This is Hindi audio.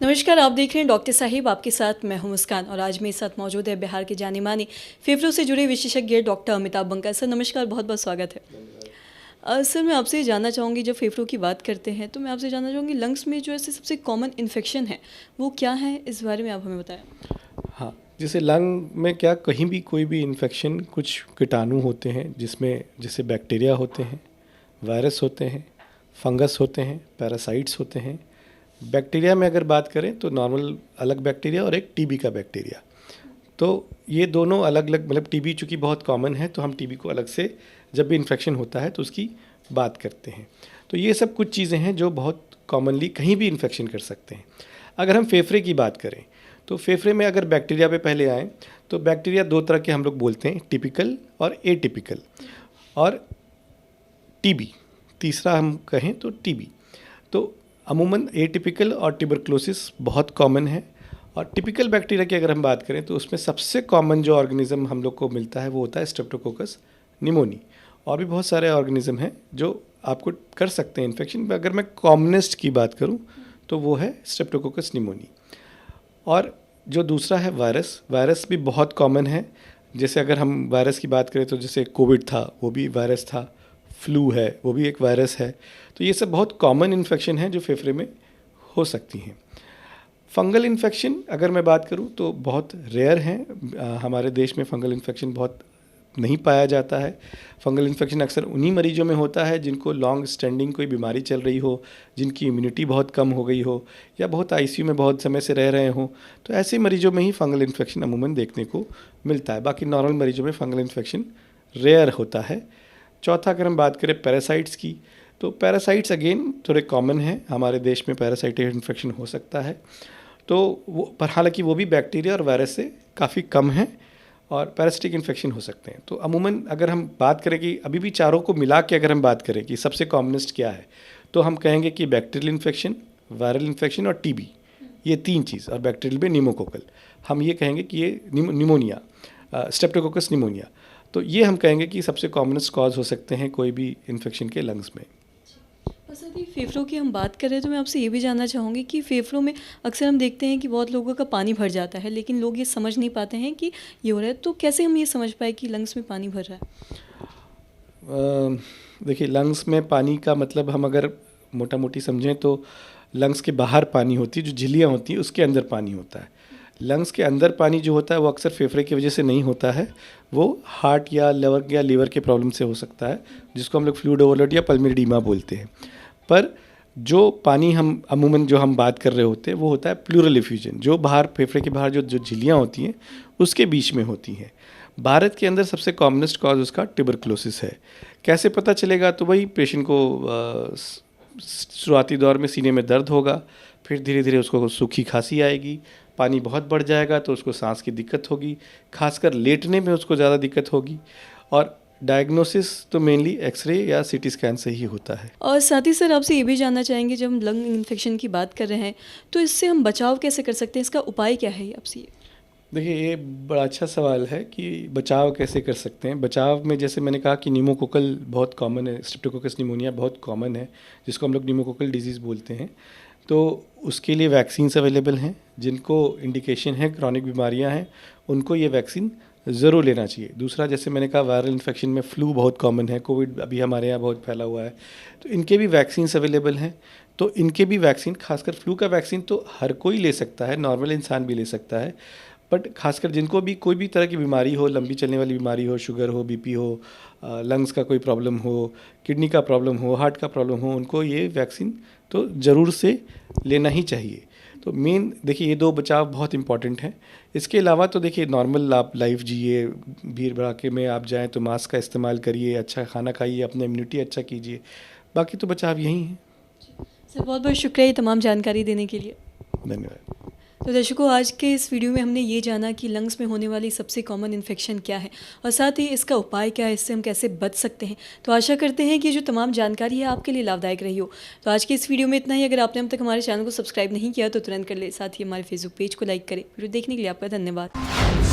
नमस्कार, आप देख रहे हैं डॉक्टर साहिब, आपके साथ मैं हूं मुस्कान और आज मेरे साथ मौजूद है बिहार के जाने माने फेफड़ों से जुड़े विशेषज्ञ डॉक्टर अमिताभ बंका। सर नमस्कार, बहुत बहुत स्वागत है। सर मैं आपसे जानना चाहूँगी, जब फेफड़ों की बात करते हैं तो मैं आपसे जानना चाहूँगी लंग्स में जो ऐसे सबसे कॉमन इन्फेक्शन है वो क्या है, इस बारे में आप हमें बताएं। हाँ, जैसे लंग में क्या कहीं भी कोई भी इन्फेक्शन, कुछ कीटाणु होते हैं जिसमें जैसे बैक्टीरिया होते हैं, वायरस होते हैं, फंगस होते हैं, पैरासाइट्स होते हैं। बैक्टीरिया में अगर बात करें तो नॉर्मल अलग बैक्टीरिया और एक टीबी का बैक्टीरिया। तो ये दोनों अलग अलग, मतलब टीबी चूँकि बहुत कॉमन है तो हम टीबी को अलग से जब भी इन्फेक्शन होता है तो उसकी बात करते हैं। तो ये सब कुछ चीज़ें हैं जो बहुत कॉमनली कहीं भी इन्फेक्शन कर सकते हैं। अगर हम फेफड़े की बात करें तो फेफड़े में अगर बैक्टीरिया पे पहले आएँ तो बैक्टीरिया दो तरह के हम लोग बोलते हैं, टिपिकल और एटिपिकल, और टीबी तीसरा हम कहें तो टीबी। तो अमूमन एटिपिकल और ट्यूबरक्लोसिस बहुत कॉमन है। और टिपिकल बैक्टीरिया की अगर हम बात करें तो उसमें सबसे कॉमन जो ऑर्गेनिज्म हम लोग को मिलता है वो होता है स्ट्रेप्टोकोकस निमोनी। और भी बहुत सारे ऑर्गेनिज्म हैं जो आपको कर सकते हैं इन्फेक्शन। अगर मैं कॉमनेस्ट की बात करूं तो वो है स्ट्रेप्टोकोकस निमोनी। और जो दूसरा है वायरस, वायरस भी बहुत कॉमन है। जैसे अगर हम वायरस की बात करें तो जैसे कोविड था वो भी वायरस था, फ्लू है वो भी एक वायरस है। तो ये सब बहुत कॉमन इन्फेक्शन है जो फेफड़े में हो सकती हैं। फंगल इन्फेक्शन अगर मैं बात करूं तो बहुत रेयर हैं। हमारे देश में फंगल इन्फेक्शन बहुत नहीं पाया जाता है। फंगल इन्फेक्शन अक्सर उन्हीं मरीजों में होता है जिनको लॉन्ग स्टैंडिंग कोई बीमारी चल रही हो, जिनकी इम्यूनिटी बहुत कम हो गई हो, या बहुत आईसीयू में बहुत समय से रह रहे हों। तो ऐसे मरीजों में ही फंगल इन्फेक्शन अमूमन देखने को मिलता है। बाकी नॉर्मल मरीजों में फंगल इन्फेक्शन रेयर होता है। चौथा अगर हम बात करें पैरासाइट्स की, तो पैरासाइट्स अगेन थोड़े कॉमन हैं। हमारे देश में पैरासाइटिक इन्फेक्शन हो सकता है। तो वो पर हालांकि वो भी बैक्टीरिया और वायरस से काफ़ी कम है और पैरासिटिक इन्फेक्शन हो सकते हैं। तो अमूमन अगर हम बात करें कि अभी भी चारों को मिला के अगर हम बात करें कि सबसे कॉमनेस्ट क्या है, तो हम कहेंगे कि बैक्टीरियल इन्फेक्शन, वायरल इन्फेक्शन और टीबी, ये तीन चीज़, और बैक्टीरियल में निमोकोकल, हम ये कहेंगे कि ये निमोनिया, स्ट्रेप्टोकोकस निमोनिया, तो ये हम कहेंगे कि सबसे कॉमनेस्ट कॉज हो सकते हैं कोई भी इन्फेक्शन के लंग्स में। और सर ये फेफड़ों की हम बात कर रहे हैं तो मैं आपसे ये भी जानना चाहूँगी कि फेफड़ों में अक्सर हम देखते हैं कि बहुत लोगों का पानी भर जाता है, लेकिन लोग ये समझ नहीं पाते हैं कि ये हो रहा है। तो कैसे हम ये समझ पाए कि लंग्स में पानी भर रहा है? देखिए, लंग्स में पानी का मतलब हम अगर मोटा मोटी समझें तो लंग्स के बाहर पानी होती है, जो झिल्लियाँ होती हैं उसके अंदर पानी होता है। लंग्स के अंदर पानी जो होता है वो अक्सर फेफड़े की वजह से नहीं होता है, वो हार्ट या लीवर के प्रॉब्लम से हो सकता है, जिसको हम लोग फ्लूइड ओवरलोड या पल्मोनरी एडीमा बोलते हैं। पर जो पानी हम अमूमन जो हम बात कर रहे होते हैं वो होता है प्लूरल इफ्यूजन, जो बाहर फेफड़े के बाहर जो जो झिल्लियाँ होती हैं उसके बीच में होती हैं। भारत के अंदर सबसे कॉमनेस्ट कॉज उसका ट्यूबरक्लोसिस है। कैसे पता चलेगा? तो वही पेशेंट को शुरुआती दौर में सीने में दर्द होगा, फिर धीरे धीरे उसको सूखी खांसी आएगी, पानी बहुत बढ़ जाएगा तो उसको सांस की दिक्कत होगी, खासकर लेटने में उसको ज़्यादा दिक्कत होगी। और डायग्नोसिस तो मेनली एक्सरे या सीटी स्कैन से ही होता है। और साथ ही सर आपसे ये भी जानना चाहेंगे, जब हम लंग इन्फेक्शन की बात कर रहे हैं तो इससे हम बचाव कैसे कर सकते हैं, इसका उपाय क्या है आपसे? ये देखिए, ये बड़ा अच्छा सवाल है कि बचाव कैसे कर सकते हैं। बचाव में जैसे मैंने कहा कि निमोकोकल बहुत कॉमन है, स्ट्रेप्टोकोकस निमोनिया बहुत कॉमन है, जिसको हम लोग निमोकोकल डिजीज़ बोलते हैं। तो उसके लिए वैक्सीन्स अवेलेबल हैं। जिनको इंडिकेशन है, क्रॉनिक बीमारियां हैं, उनको ये वैक्सीन ज़रूर लेना चाहिए। दूसरा, जैसे मैंने कहा वायरल इन्फेक्शन में फ्लू बहुत कॉमन है, कोविड अभी हमारे यहाँ बहुत फैला हुआ है, तो इनके भी वैक्सीन्स अवेलेबल हैं। तो इनके भी वैक्सीन, खासकर फ्लू का वैक्सीन तो हर कोई ले सकता है, नॉर्मल इंसान भी ले सकता है, बट खासकर जिनको भी कोई भी तरह की बीमारी हो, लंबी चलने वाली बीमारी हो, शुगर हो, बीपी हो, लंग्स का कोई प्रॉब्लम हो, किडनी का प्रॉब्लम हो, हार्ट का प्रॉब्लम हो, उनको ये वैक्सीन तो ज़रूर से लेना ही चाहिए। तो मेन देखिए, ये दो बचाव बहुत इंपॉर्टेंट हैं। इसके अलावा तो देखिए, नॉर्मल आप लाइफ जिए, भीड़ भड़ाके में आप जाएँ तो मास्क का इस्तेमाल करिए, अच्छा खाना खाइए, अपना इम्यूनिटी अच्छा कीजिए, बाकी तो बचाव यही है। सर बहुत बहुत शुक्रिया ये तमाम जानकारी देने के लिए। धन्यवाद। तो दर्शकों, आज के इस वीडियो में हमने ये जाना कि लंग्स में होने वाली सबसे कॉमन इन्फेक्शन क्या है और साथ ही इसका उपाय क्या है, इससे हम कैसे बच सकते हैं। तो आशा करते हैं कि जो तमाम जानकारी है आपके लिए लाभदायक रही हो। तो आज के इस वीडियो में इतना ही। अगर आपने अब तक हमारे चैनल को सब्सक्राइब नहीं किया तो तुरंत कर ले, साथ ही हमारे फेसबुक पेज को लाइक करें। वीडियो देखने के लिए आपका धन्यवाद।